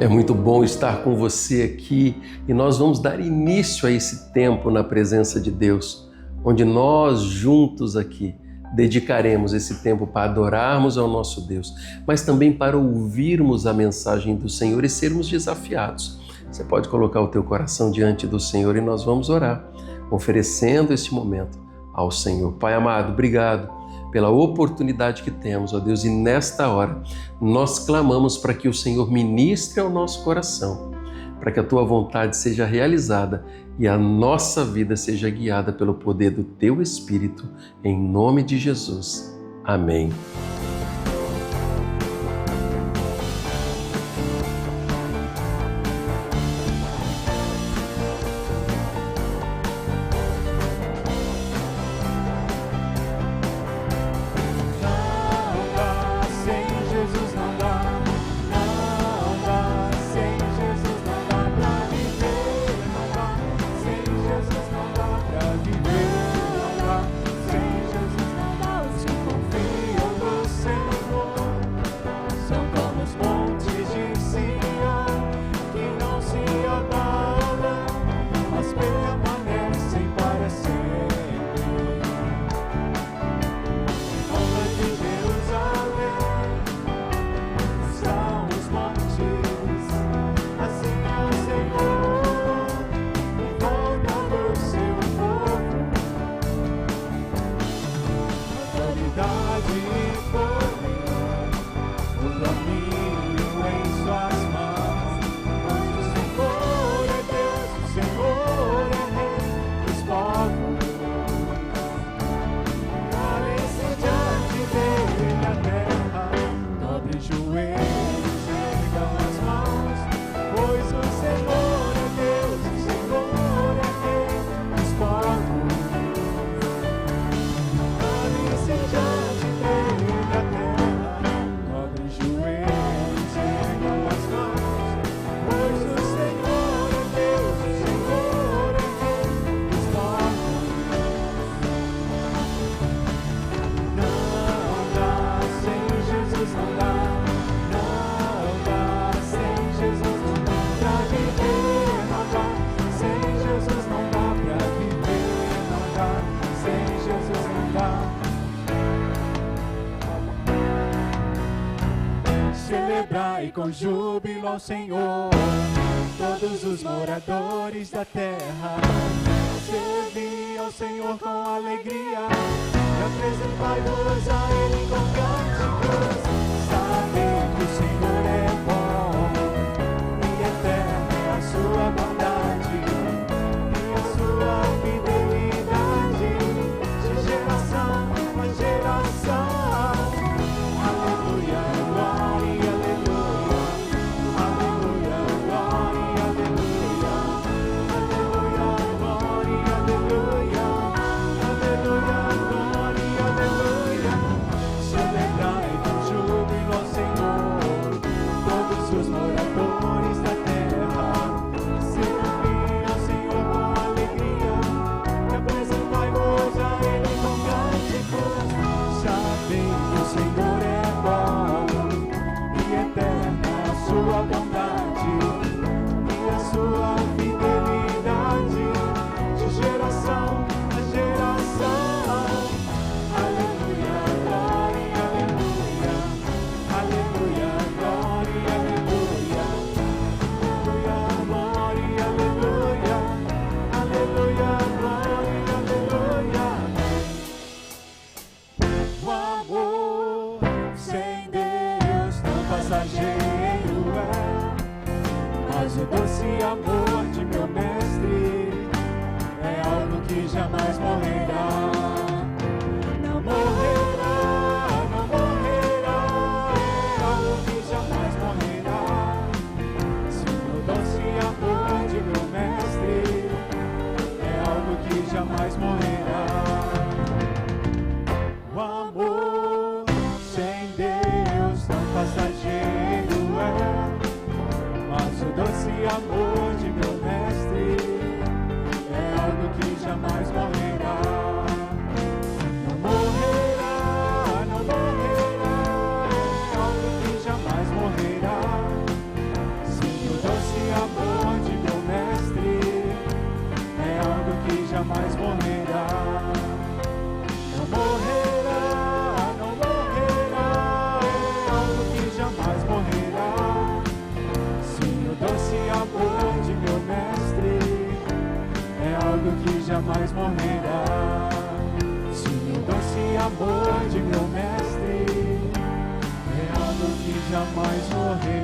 É muito bom estar com você aqui e nós vamos dar início a esse tempo na presença de Deus, onde nós juntos aqui dedicaremos esse tempo para adorarmos ao nosso Deus, mas também para ouvirmos a mensagem do Senhor e sermos desafiados. Você pode colocar o teu coração diante do Senhor e nós vamos orar, oferecendo este momento ao Senhor. Pai amado, obrigado pela oportunidade que temos, ó Deus, e nesta hora nós clamamos para que o Senhor ministre ao nosso coração, para que a Tua vontade seja realizada e a nossa vida seja guiada pelo poder do Teu Espírito, em nome de Jesus. Amém. Celebrai com júbilo ao Senhor, todos os moradores da terra. Servi ao Senhor com alegria e apresentai-vos a Ele com cânticos. Sabei que o Senhor é bom e eterna é a sua bondade e a sua fidelidade de geração a geração. O doce amor de meu mestre é algo que jamais morrerá. Não morrerá, não morrerá, é algo que jamais morrerá. Se o doce amor de meu mestre é algo que jamais morrerá. O amor sem Deus tão passageiro é, mas o doce amor de meu mestre é algo que jamais morrerá. Não morrerá, não morrerá, é algo que jamais morrerá. Se jamais morrerá. Sim, o doce amor de meu mestre é algo que jamais morrerá.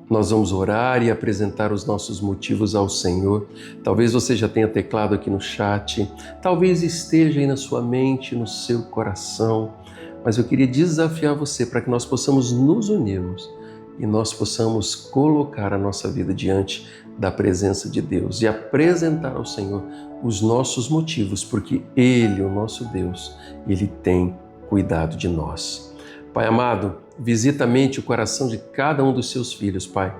Nós vamos orar e apresentar os nossos motivos ao Senhor. Talvez você já tenha teclado aqui no chat, talvez esteja aí na sua mente, no seu coração, mas eu queria desafiar você para que nós possamos nos unirmos e nós possamos colocar a nossa vida diante da presença de Deus e apresentar ao Senhor os nossos motivos, porque Ele, o nosso Deus, Ele tem cuidado de nós. Pai amado, visita a mente e o coração de cada um dos seus filhos, Pai,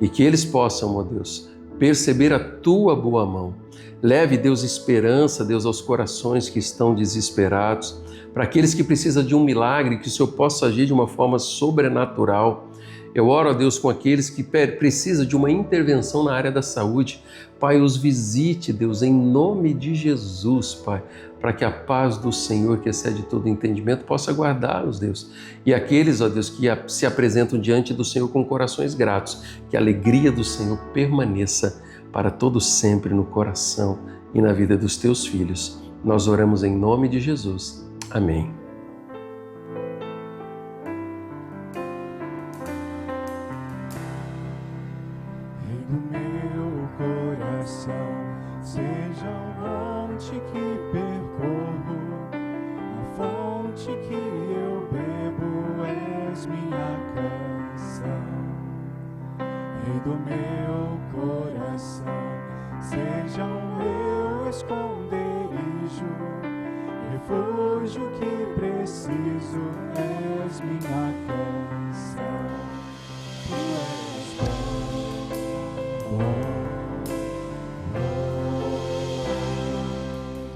e que eles possam, ó Deus, perceber a Tua boa mão. Leve, Deus, esperança, Deus, aos corações que estão desesperados, para aqueles que precisam de um milagre, que o Senhor possa agir de uma forma sobrenatural. Eu oro, ó Deus, com aqueles que precisam de uma intervenção na área da saúde. Pai, os visite, Deus, em nome de Jesus, Pai, para que a paz do Senhor, que excede todo entendimento, possa guardá-los, Deus. E aqueles, ó Deus, que se apresentam diante do Senhor com corações gratos, que a alegria do Senhor permaneça para todo sempre no coração e na vida dos teus filhos. Nós oramos em nome de Jesus. Amém. Seja o monte que percorro, a fonte que eu bebo, és minha canção. Rei do meu coração, seja o meu esconderijo, refúgio que preciso, és minha canção.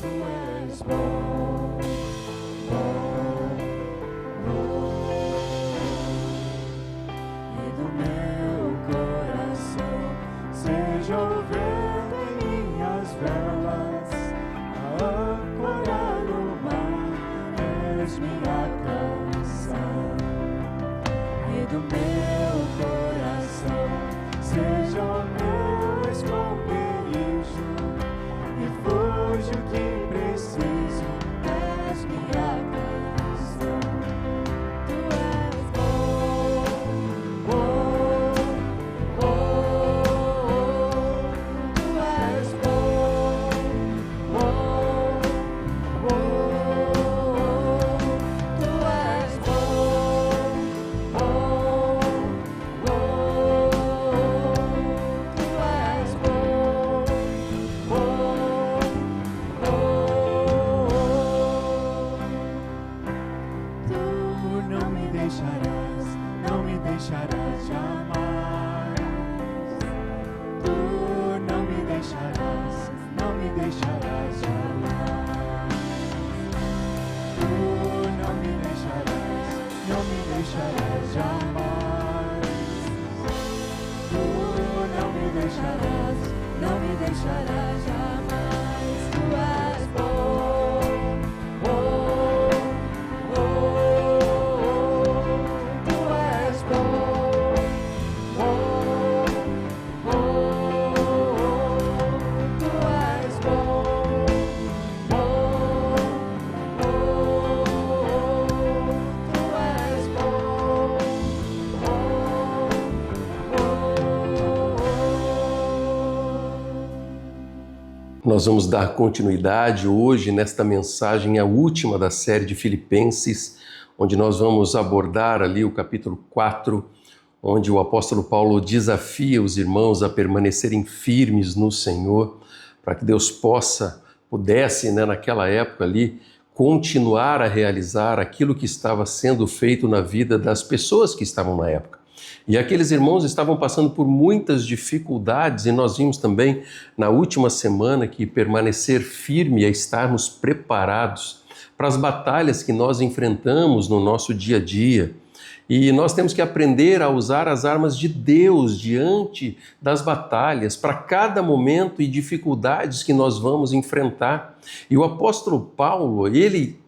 Tu és bom, bom. Seja o vento em minhas velas, a âncora no mar, és minha canção. Rei do meu coração, seja o meu esconderijo, refúgio que preciso, és minha canção. Tu és bom, bom, bom. Não me deixarás jamais. Tu não me deixarás, não me deixarás jamais. Tu não me deixarás, não me deixarás jamais. Tu não me deixarás, não me deixarás jamais. Tu és bom, bom. Nós vamos dar continuidade hoje nesta mensagem, a última da série de Filipenses, onde nós vamos abordar ali o capítulo 4, onde o apóstolo Paulo desafia os irmãos a permanecerem firmes no Senhor, para que Deus pudesse, naquela época ali, continuar a realizar aquilo que estava sendo feito na vida das pessoas que estavam na época. E aqueles irmãos estavam passando por muitas dificuldades, e nós vimos também na última semana que permanecer firme é estarmos preparados para as batalhas que nós enfrentamos no nosso dia a dia. E nós temos que aprender a usar as armas de Deus diante das batalhas, para cada momento e dificuldades que nós vamos enfrentar. E o apóstolo Paulo, ele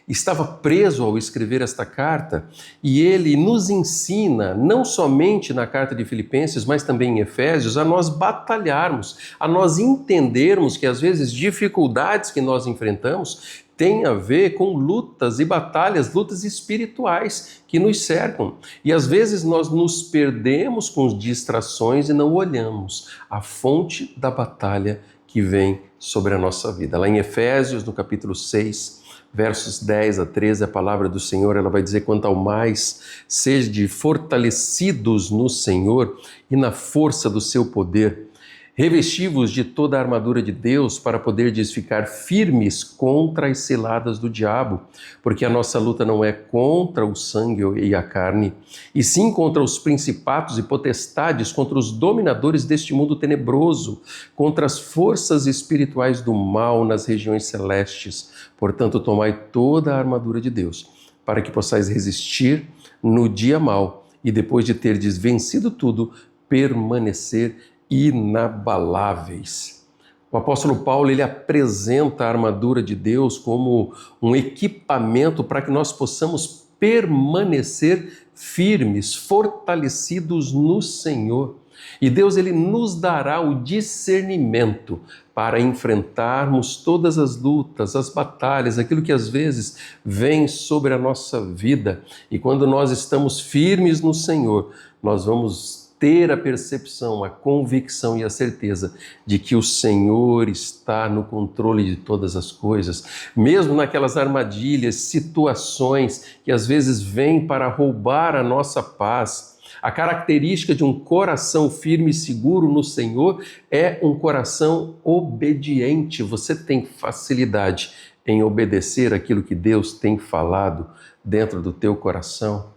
estava preso ao escrever esta carta e ele nos ensina, não somente na carta de Filipenses, mas também em Efésios, a nós batalharmos, a nós entendermos que às vezes dificuldades que nós enfrentamos têm a ver com lutas e batalhas, lutas espirituais que nos cercam. E às vezes nós nos perdemos com distrações e não olhamos a fonte da batalha que vem sobre a nossa vida. Lá em Efésios, no capítulo 6, versos 10 a 13, a palavra do Senhor, ela vai dizer: quanto ao mais, sede fortalecidos no Senhor e na força do seu poder, revesti-vos de toda a armadura de Deus para poderdes ficar firmes contra as ciladas do diabo, porque a nossa luta não é contra o sangue e a carne, e sim contra os principados e potestades, contra os dominadores deste mundo tenebroso, contra as forças espirituais do mal nas regiões celestes. Portanto, tomai toda a armadura de Deus, para que possais resistir no dia mau, e depois de terdes vencido tudo, permanecer inabaláveis. O apóstolo Paulo, ele apresenta a armadura de Deus como um equipamento para que nós possamos permanecer firmes, fortalecidos no Senhor. E Deus, ele nos dará o discernimento para enfrentarmos todas as lutas, as batalhas, aquilo que às vezes vem sobre a nossa vida. E quando nós estamos firmes no Senhor, nós vamos ter a percepção, a convicção e a certeza de que o Senhor está no controle de todas as coisas, mesmo naquelas armadilhas, situações que às vezes vêm para roubar a nossa paz. A característica de um coração firme e seguro no Senhor é um coração obediente. Você tem facilidade em obedecer aquilo que Deus tem falado dentro do teu coração?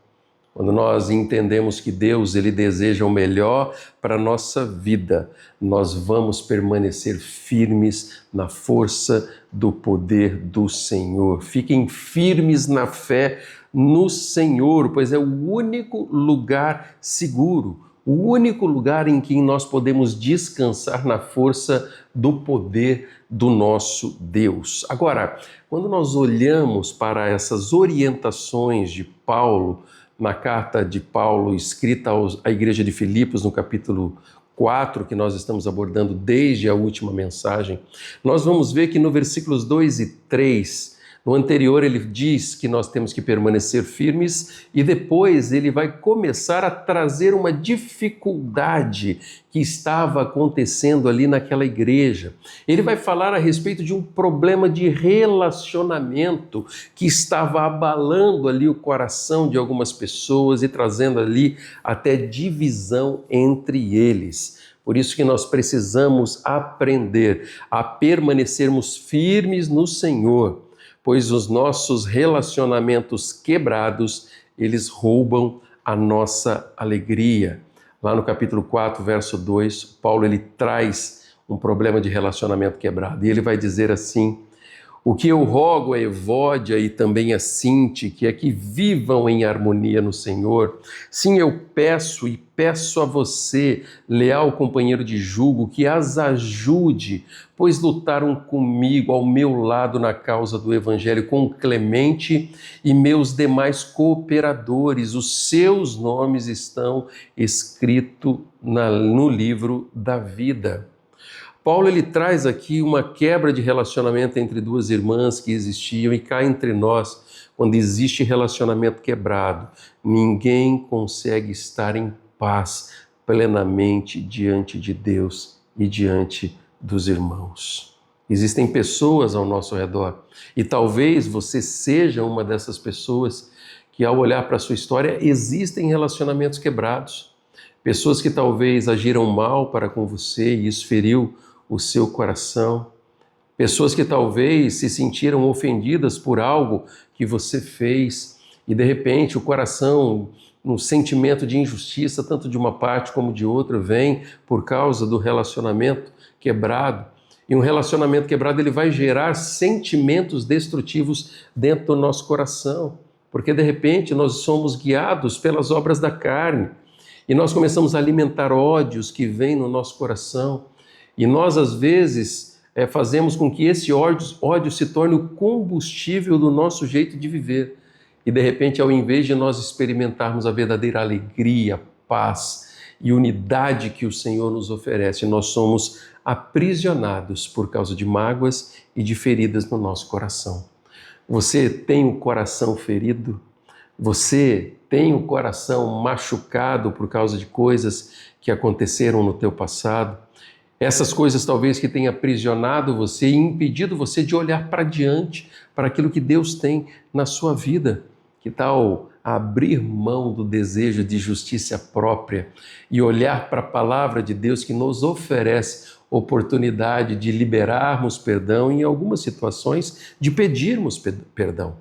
Quando nós entendemos que Deus, ele deseja o melhor para a nossa vida, nós vamos permanecer firmes na força do poder do Senhor. Fiquem firmes na fé no Senhor, pois é o único lugar seguro, o único lugar em que nós podemos descansar na força do poder do nosso Deus. Agora, quando nós olhamos para essas orientações de Paulo, na carta de Paulo escrita à igreja de Filipos, no capítulo 4, que nós estamos abordando desde a última mensagem, nós vamos ver que no versículos 2 e 3, no anterior ele diz que nós temos que permanecer firmes e depois ele vai começar a trazer uma dificuldade que estava acontecendo ali naquela igreja. Ele vai falar a respeito de um problema de relacionamento que estava abalando ali o coração de algumas pessoas e trazendo ali até divisão entre eles. Por isso que nós precisamos aprender a permanecermos firmes no Senhor, pois os nossos relacionamentos quebrados, eles roubam a nossa alegria. Lá no capítulo 4, verso 2, Paulo, ele traz um problema de relacionamento quebrado. E ele vai dizer assim: o que eu rogo a Evódia e também a Sinti, que é que vivam em harmonia no Senhor. Sim, eu peço a você, leal companheiro de jugo, que as ajude, pois lutaram comigo ao meu lado na causa do Evangelho, com Clemente e meus demais cooperadores. Os seus nomes estão escritos no livro da vida. Paulo, ele traz aqui uma quebra de relacionamento entre duas irmãs que existiam, e cá entre nós, quando existe relacionamento quebrado, ninguém consegue estar em paz plenamente diante de Deus e diante dos irmãos. Existem pessoas ao nosso redor e talvez você seja uma dessas pessoas que, ao olhar para a sua história, existem relacionamentos quebrados. Pessoas que talvez agiram mal para com você e isso feriu o seu coração. Pessoas que talvez se sentiram ofendidas por algo que você fez e de repente o coração, um sentimento de injustiça, tanto de uma parte como de outra, vem por causa do relacionamento quebrado. E um relacionamento quebrado, ele vai gerar sentimentos destrutivos dentro do nosso coração, porque de repente nós somos guiados pelas obras da carne e nós começamos a alimentar ódios que vêm no nosso coração. E nós, às vezes, fazemos com que esse ódio se torne o combustível do nosso jeito de viver. E de repente, ao invés de nós experimentarmos a verdadeira alegria, paz e unidade que o Senhor nos oferece, nós somos aprisionados por causa de mágoas e de feridas no nosso coração. Você tem o coração ferido? Você tem o coração machucado por causa de coisas que aconteceram no teu passado? Essas coisas talvez que tenham aprisionado você e impedido você de olhar para diante, para aquilo que Deus tem na sua vida. Que tal abrir mão do desejo de justiça própria e olhar para a palavra de Deus que nos oferece oportunidade de liberarmos perdão e, em algumas situações, de pedirmos perdão.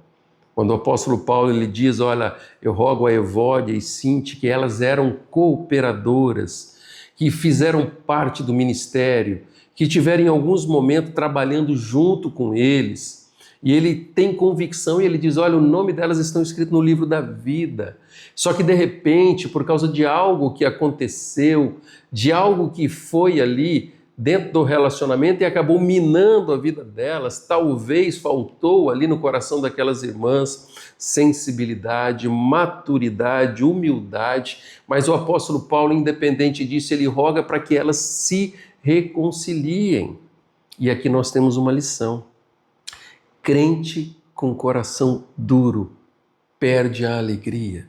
Quando o apóstolo Paulo ele diz, olha, eu rogo a Evódia e Sinti que elas eram cooperadoras, que fizeram parte do ministério, que tiveram em alguns momentos trabalhando junto com eles, e ele tem convicção e ele diz, olha, o nome delas estão escritos no livro da vida. Só que de repente, por causa de algo que aconteceu, de algo que foi ali dentro do relacionamento e acabou minando a vida delas, talvez faltou ali no coração daquelas irmãs sensibilidade, maturidade, humildade, mas o apóstolo Paulo, independente disso, ele roga para que elas se reconciliem. E aqui nós temos uma lição. Crente com coração duro perde a alegria.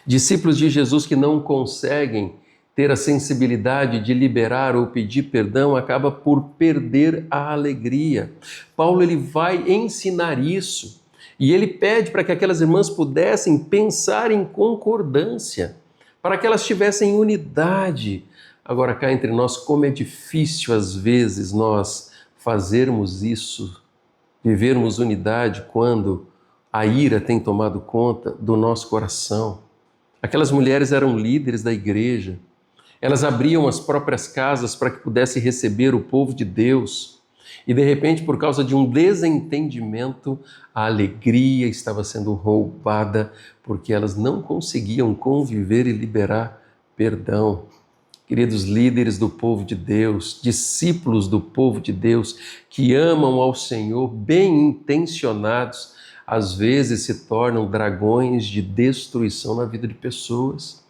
Discípulos de Jesus que não conseguem ter a sensibilidade de liberar ou pedir perdão acaba por perder a alegria. Paulo ele vai ensinar isso e ele pede para que aquelas irmãs pudessem pensar em concordância, para que elas tivessem unidade. Agora cá entre nós, como é difícil às vezes nós fazermos isso, vivermos unidade quando a ira tem tomado conta do nosso coração. Aquelas mulheres eram líderes da igreja. Elas abriam as próprias casas para que pudessem receber o povo de Deus. E de repente, por causa de um desentendimento, a alegria estava sendo roubada porque elas não conseguiam conviver e liberar perdão. Queridos líderes do povo de Deus, discípulos do povo de Deus, que amam ao Senhor, bem intencionados, às vezes se tornam dragões de destruição na vida de pessoas.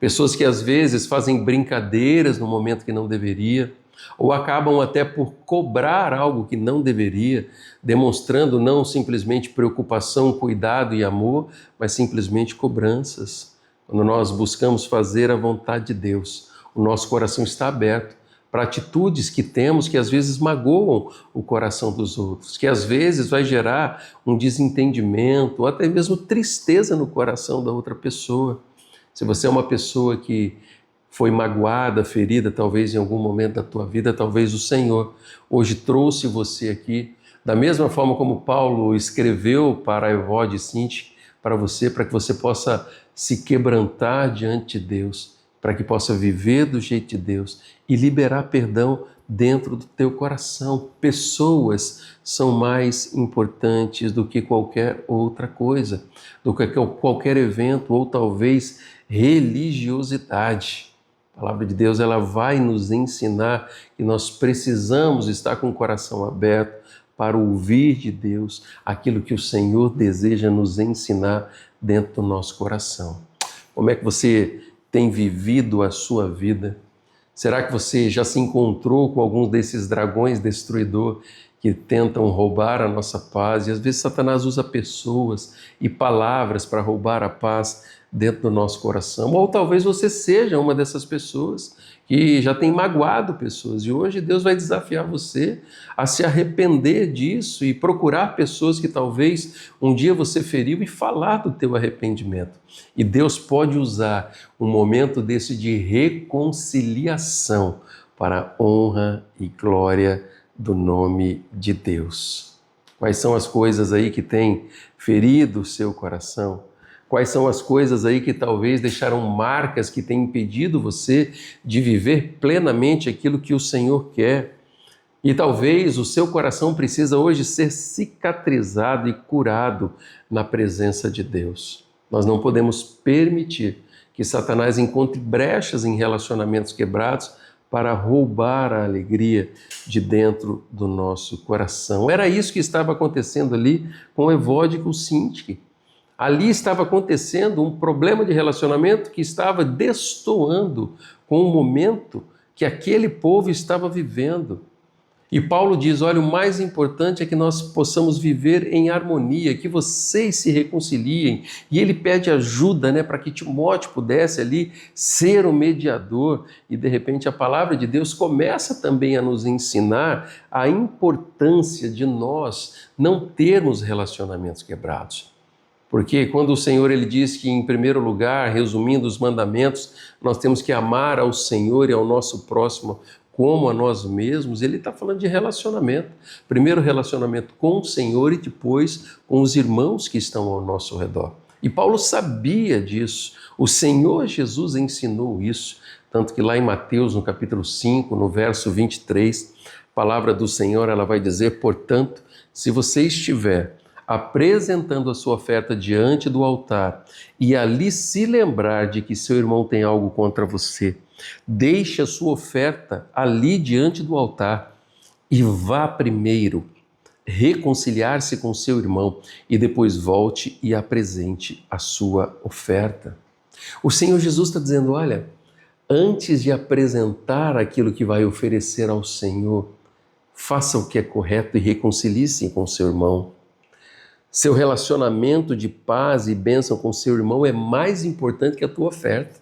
Pessoas que às vezes fazem brincadeiras no momento que não deveria, ou acabam até por cobrar algo que não deveria, demonstrando não simplesmente preocupação, cuidado e amor, mas simplesmente cobranças. Quando nós buscamos fazer a vontade de Deus, o nosso coração está aberto para atitudes que temos que às vezes magoam o coração dos outros, que às vezes vai gerar um desentendimento ou até mesmo tristeza no coração da outra pessoa. Se você é uma pessoa que foi magoada, ferida, talvez em algum momento da tua vida, talvez o Senhor hoje trouxe você aqui, da mesma forma como Paulo escreveu para a Evódia e Sinti, para que você possa se quebrantar diante de Deus, para que possa viver do jeito de Deus e liberar perdão dentro do teu coração. Pessoas são mais importantes do que qualquer outra coisa, do que qualquer evento ou talvez religiosidade. A palavra de Deus ela vai nos ensinar que nós precisamos estar com o coração aberto para ouvir de Deus aquilo que o Senhor deseja nos ensinar dentro do nosso coração. Como é que você tem vivido a sua vida? Será que você já se encontrou com alguns desses dragões destruidores que tentam roubar a nossa paz? E às vezes Satanás usa pessoas e palavras para roubar a paz dentro do nosso coração. Ou talvez você seja uma dessas pessoas que já tem magoado pessoas. E hoje Deus vai desafiar você a se arrepender disso e procurar pessoas que talvez um dia você feriu e falar do teu arrependimento. E Deus pode usar um momento desse de reconciliação para a honra e glória do nome de Deus. Quais são as coisas aí que têm ferido o seu coração? Quais são as coisas aí que talvez deixaram marcas que têm impedido você de viver plenamente aquilo que o Senhor quer? E talvez o seu coração precisa hoje ser cicatrizado e curado na presença de Deus. Nós não podemos permitir que Satanás encontre brechas em relacionamentos quebrados para roubar a alegria de dentro do nosso coração. Era isso que estava acontecendo ali com Evódia e com Sintique. Ali estava acontecendo um problema de relacionamento que estava destoando com o momento que aquele povo estava vivendo. E Paulo diz, olha, o mais importante é que nós possamos viver em harmonia, que vocês se reconciliem. E ele pede ajuda, para que Timóteo pudesse ali ser o mediador. E de repente a palavra de Deus começa também a nos ensinar a importância de nós não termos relacionamentos quebrados. Porque quando o Senhor ele diz que, em primeiro lugar, resumindo os mandamentos, nós temos que amar ao Senhor e ao nosso próximo como a nós mesmos, ele está falando de relacionamento. Primeiro relacionamento com o Senhor e depois com os irmãos que estão ao nosso redor. E Paulo sabia disso. O Senhor Jesus ensinou isso. Tanto que lá em Mateus, no capítulo 5, no verso 23, a palavra do Senhor ela vai dizer, portanto, se você estiver apresentando a sua oferta diante do altar e ali se lembrar de que seu irmão tem algo contra você, deixe a sua oferta ali diante do altar e vá primeiro reconciliar-se com seu irmão e depois volte e apresente a sua oferta. O Senhor Jesus está dizendo, olha, antes de apresentar aquilo que vai oferecer ao Senhor, faça o que é correto e reconcilie-se com seu irmão. Seu relacionamento de paz e bênção com seu irmão é mais importante que a tua oferta.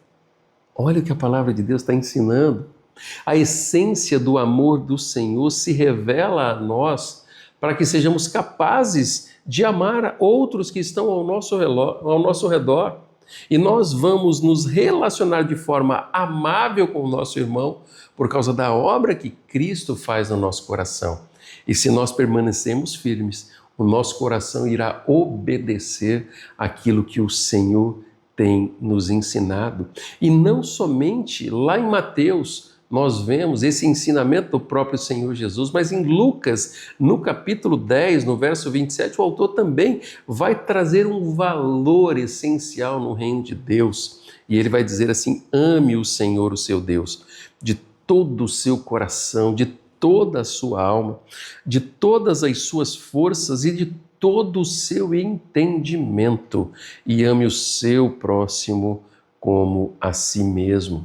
Olha o que a palavra de Deus está ensinando. A essência do amor do Senhor se revela a nós para que sejamos capazes de amar outros que estão ao nosso redor. E nós vamos nos relacionar de forma amável com o nosso irmão por causa da obra que Cristo faz no nosso coração. E se nós permanecemos firmes, o nosso coração irá obedecer aquilo que o Senhor tem nos ensinado. E não somente lá em Mateus nós vemos esse ensinamento do próprio Senhor Jesus, mas em Lucas, no capítulo 10, no verso 27, o autor também vai trazer um valor essencial no reino de Deus. E ele vai dizer assim, ame o Senhor, o seu Deus, de todo o seu coração, de toda a sua alma, de todas as suas forças e de todo o seu entendimento, e ame o seu próximo como a si mesmo.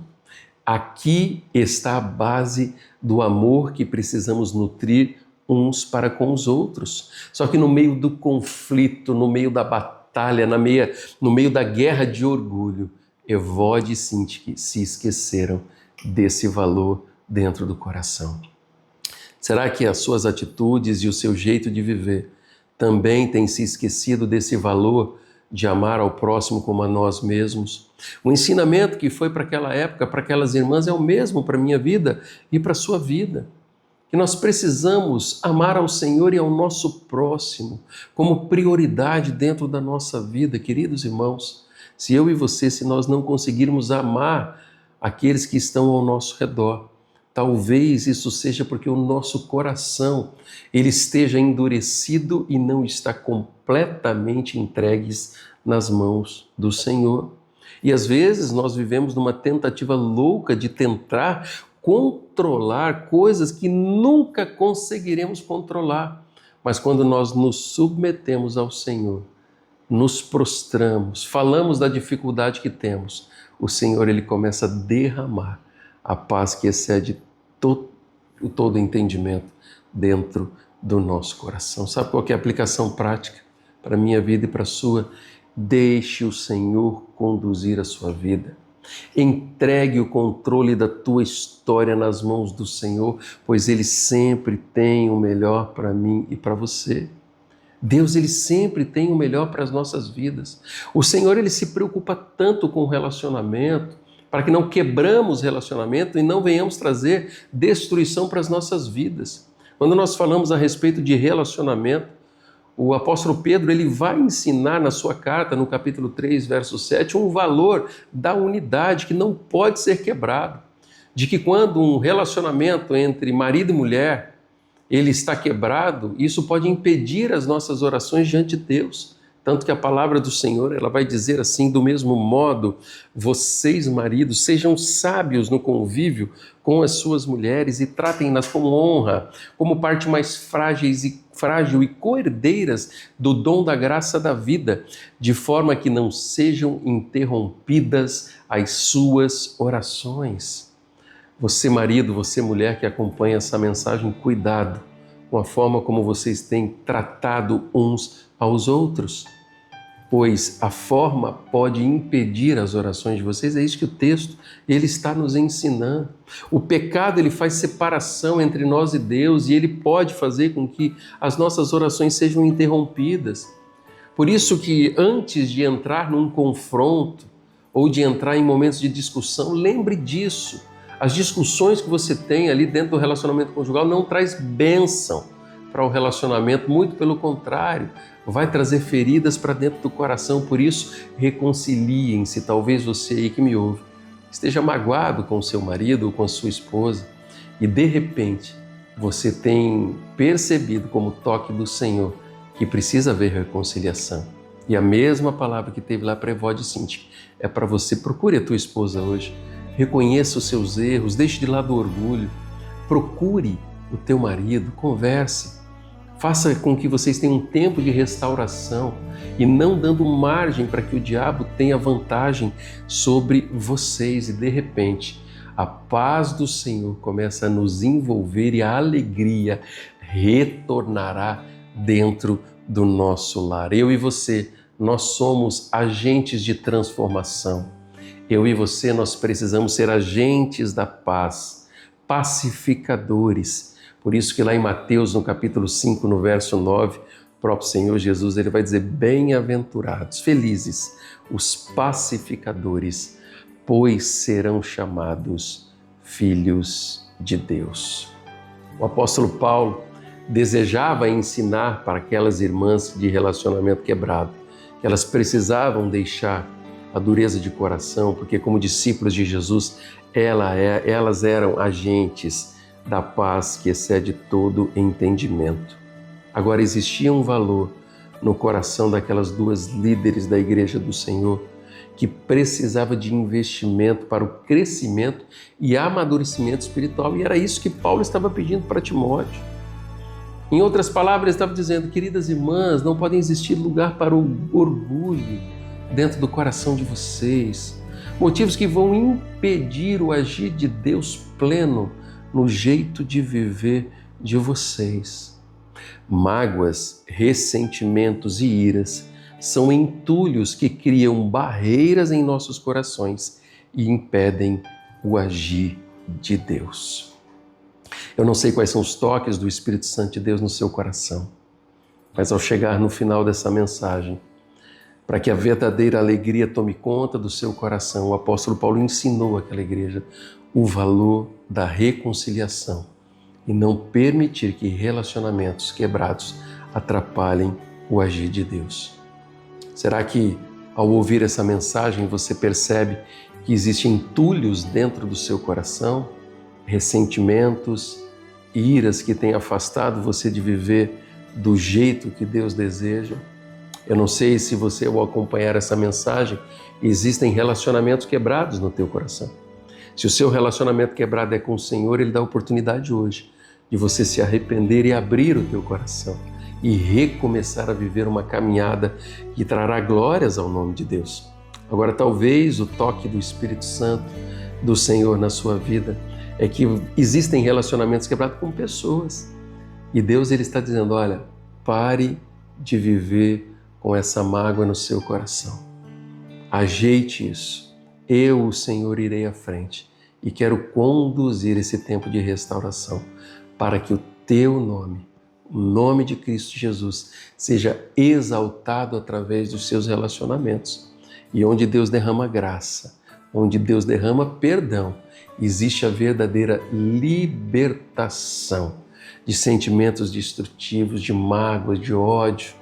Aqui está a base do amor que precisamos nutrir uns para com os outros. Só que no meio do conflito, no meio da batalha, no meio da guerra de orgulho, Evódia e Sintique se esqueceram desse valor dentro do coração. Será que as suas atitudes e o seu jeito de viver também têm se esquecido desse valor de amar ao próximo como a nós mesmos? O ensinamento que foi para aquela época, para aquelas irmãs, é o mesmo para a minha vida e para a sua vida. Que nós precisamos amar ao Senhor e ao nosso próximo como prioridade dentro da nossa vida, queridos irmãos. Se eu e você, se nós não conseguirmos amar aqueles que estão ao nosso redor, talvez isso seja porque o nosso coração ele esteja endurecido e não está completamente entregues nas mãos do Senhor. E às vezes nós vivemos numa tentativa louca de tentar controlar coisas que nunca conseguiremos controlar. Mas quando nós nos submetemos ao Senhor, nos prostramos, falamos da dificuldade que temos, o Senhor ele começa a derramar a paz que excede todo entendimento dentro do nosso coração. Sabe qual que é a aplicação prática para a minha vida e para a sua? Deixe o Senhor conduzir a sua vida. Entregue o controle da tua história nas mãos do Senhor, pois Ele sempre tem o melhor para mim e para você. Deus, Ele sempre tem o melhor para as nossas vidas. O Senhor, Ele se preocupa tanto com o relacionamento, para que não quebramos relacionamento e não venhamos trazer destruição para as nossas vidas. Quando nós falamos a respeito de relacionamento, o apóstolo Pedro ele vai ensinar na sua carta, no capítulo 3, verso 7, um valor da unidade que não pode ser quebrado. De que quando um relacionamento entre marido e mulher, ele está quebrado, isso pode impedir as nossas orações diante de Deus. Tanto que a palavra do Senhor, ela vai dizer assim: do mesmo modo, vocês, maridos, sejam sábios no convívio com as suas mulheres e tratem-nas com honra, como parte mais frágil e coerdeiras do dom da graça da vida, de forma que não sejam interrompidas as suas orações. Você, marido, você, mulher que acompanha essa mensagem, cuidado com a forma como vocês têm tratado uns aos outros, pois a forma pode impedir as orações de vocês. É isso que o texto ele está nos ensinando. O pecado ele faz separação entre nós e Deus e ele pode fazer com que as nossas orações sejam interrompidas. Por isso que antes de entrar num confronto ou de entrar em momentos de discussão, lembre disso. As discussões que você tem ali dentro do relacionamento conjugal não traz bênção para o relacionamento, muito pelo contrário, vai trazer feridas para dentro do coração. Por isso, reconciliem-se. Talvez você aí que me ouve esteja magoado com o seu marido ou com a sua esposa e de repente você tem percebido como toque do Senhor que precisa haver reconciliação. E a mesma palavra que teve lá para Evódia e Cíntia é para você. Procure a tua esposa hoje, reconheça os seus erros, deixe de lado o orgulho, procure o teu marido, converse. Faça com que vocês tenham um tempo de restauração e não dando margem para que o diabo tenha vantagem sobre vocês. E de repente, a paz do Senhor começa a nos envolver e a alegria retornará dentro do nosso lar. Eu e você, nós somos agentes de transformação. Eu e você, nós precisamos ser agentes da paz, pacificadores. Por isso que lá em Mateus, no capítulo 5, no verso 9, o próprio Senhor Jesus ele vai dizer: bem-aventurados, felizes, os pacificadores, pois serão chamados filhos de Deus. O apóstolo Paulo desejava ensinar para aquelas irmãs de relacionamento quebrado que elas precisavam deixar a dureza de coração, porque como discípulos de Jesus, elas eram agentes da paz que excede todo entendimento. Agora existia um valor no coração daquelas duas líderes da igreja do Senhor que precisava de investimento para o crescimento e amadurecimento espiritual, e era isso que Paulo estava pedindo para Timóteo. Em outras palavras, ele estava dizendo: queridas irmãs, não pode existir lugar para o orgulho dentro do coração de vocês, motivos que vão impedir o agir de Deus pleno no jeito de viver de vocês. Mágoas, ressentimentos e iras são entulhos que criam barreiras em nossos corações e impedem o agir de Deus. Eu não sei quais são os toques do Espírito Santo de Deus no seu coração, mas ao chegar no final dessa mensagem, para que a verdadeira alegria tome conta do seu coração, o apóstolo Paulo ensinou àquela igreja o valor da reconciliação e não permitir que relacionamentos quebrados atrapalhem o agir de Deus. Será que ao ouvir essa mensagem você percebe que existem entulhos dentro do seu coração, ressentimentos, iras que têm afastado você de viver do jeito que Deus deseja? Eu não sei se você, ao acompanhar essa mensagem, existem relacionamentos quebrados no teu coração. Se o seu relacionamento quebrado é com o Senhor, Ele dá a oportunidade hoje de você se arrepender e abrir o teu coração e recomeçar a viver uma caminhada que trará glórias ao nome de Deus. Agora, talvez o toque do Espírito Santo do Senhor na sua vida é que existem relacionamentos quebrados com pessoas. E Deus ele está dizendo: olha, pare de viver com essa mágoa no seu coração. Ajeite isso. Eu, o Senhor, irei à frente e quero conduzir esse tempo de restauração para que o teu nome, o nome de Cristo Jesus, seja exaltado através dos seus relacionamentos. E onde Deus derrama graça, onde Deus derrama perdão, existe a verdadeira libertação de sentimentos destrutivos, de mágoa, de ódio,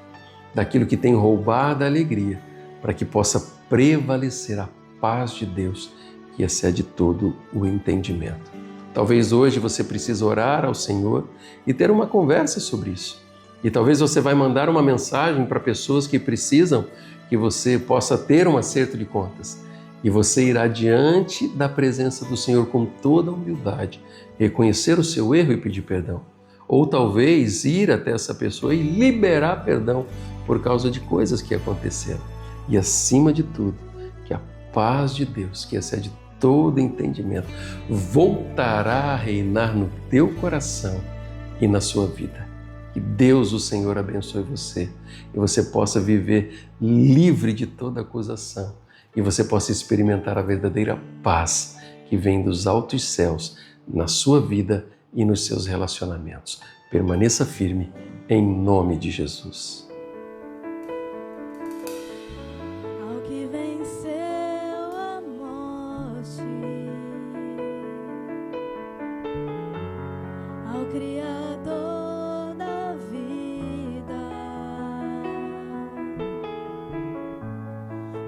daquilo que tem roubado a alegria, para que possa prevalecer a paz de Deus que excede todo o entendimento. Talvez hoje você precise orar ao Senhor e ter uma conversa sobre isso. E talvez você vai mandar uma mensagem para pessoas que precisam que você possa ter um acerto de contas. E você irá diante da presença do Senhor com toda a humildade, reconhecer o seu erro e pedir perdão. Ou talvez ir até essa pessoa e liberar perdão por causa de coisas que aconteceram. E acima de tudo, que a paz de Deus, que excede todo entendimento, voltará a reinar no teu coração e na sua vida. Que Deus, o Senhor, abençoe você e você possa viver livre de toda acusação e você possa experimentar a verdadeira paz que vem dos altos céus na sua vida e nos seus relacionamentos. Permaneça firme em nome de Jesus. Ao que venceu a morte, ao Criador da vida,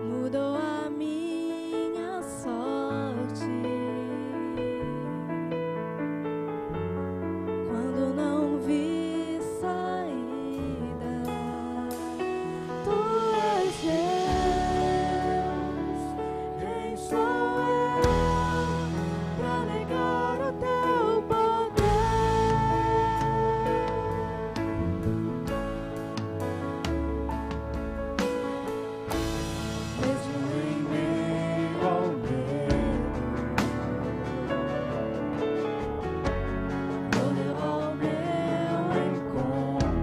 mudou a minha sorte. Quando não vi saída, Tu és Deus. Quem sou eu pra negar o Teu poder? Mesmo em meio ao medo, correu ao meu encontro.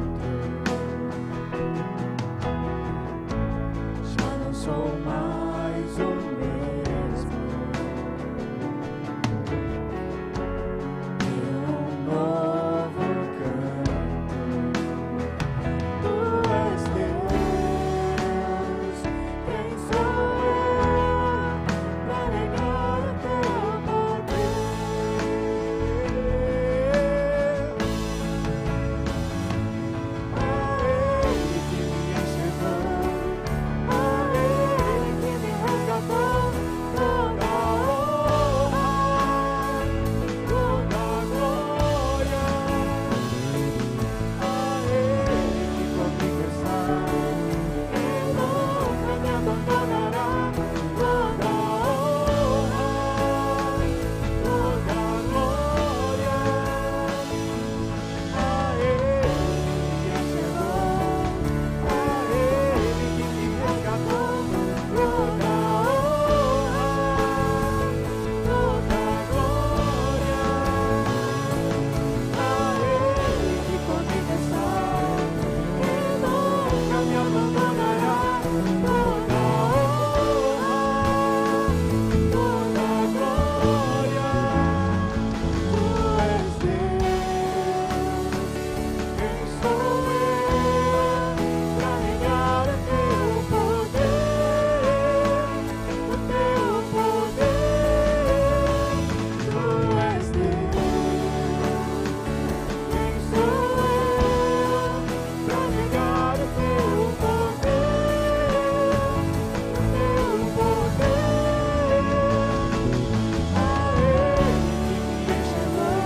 Já não sou mais o mesmo. Tenho um novo canto. Tu és Deus. Quem sou eu pra negar o Teu poder? A Ele que me enxergou, a Ele que me resgatou, toda honra, toda glória. A Ele que comigo está, que nunca me abandonará, toda honra, toda glória. A Ele que me enxergou, a Ele que me resgatou, toda honra, toda glória. A Ele que comigo está, que nunca me abandonará, toda honra, toda glória. Tu és Deus. Quem sou eu pra negar o Teu poder? O Teu poder. Tu és Deus. Quem sou eu pra negar o Teu poder? O Teu poder. A Ele que me enxergou,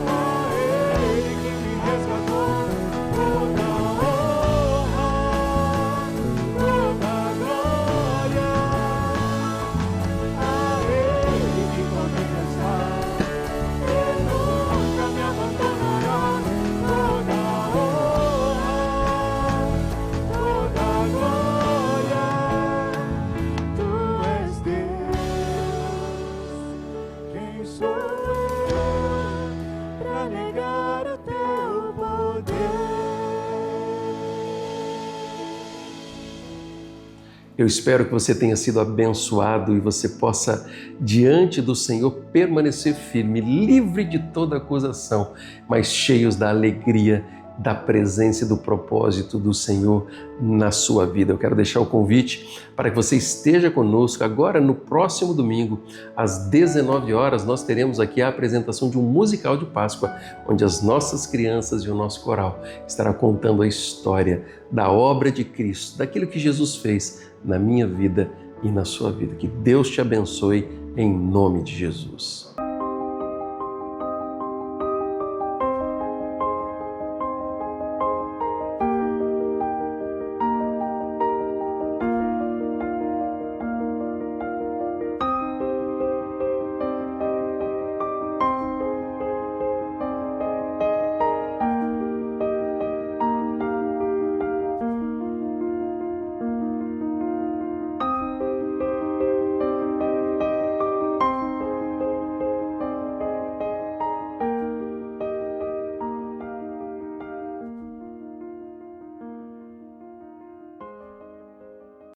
a Ele que me resgatou, toda honra, toda glória. A Ele que comigo está, que nunca me abandonará, toda honra, toda glória. Tu és Deus. Quem sou eu pra negar o Teu poder? Eu espero que você tenha sido abençoado e você possa, diante do Senhor, permanecer firme, livre de toda acusação, mas cheios da alegria, da presença e do propósito do Senhor na sua vida. Eu quero deixar o convite para que você esteja conosco agora no próximo domingo, às 19 horas, nós teremos aqui a apresentação de um musical de Páscoa, onde as nossas crianças e o nosso coral estará contando a história da obra de Cristo, daquilo que Jesus fez na minha vida e na sua vida. Que Deus te abençoe em nome de Jesus.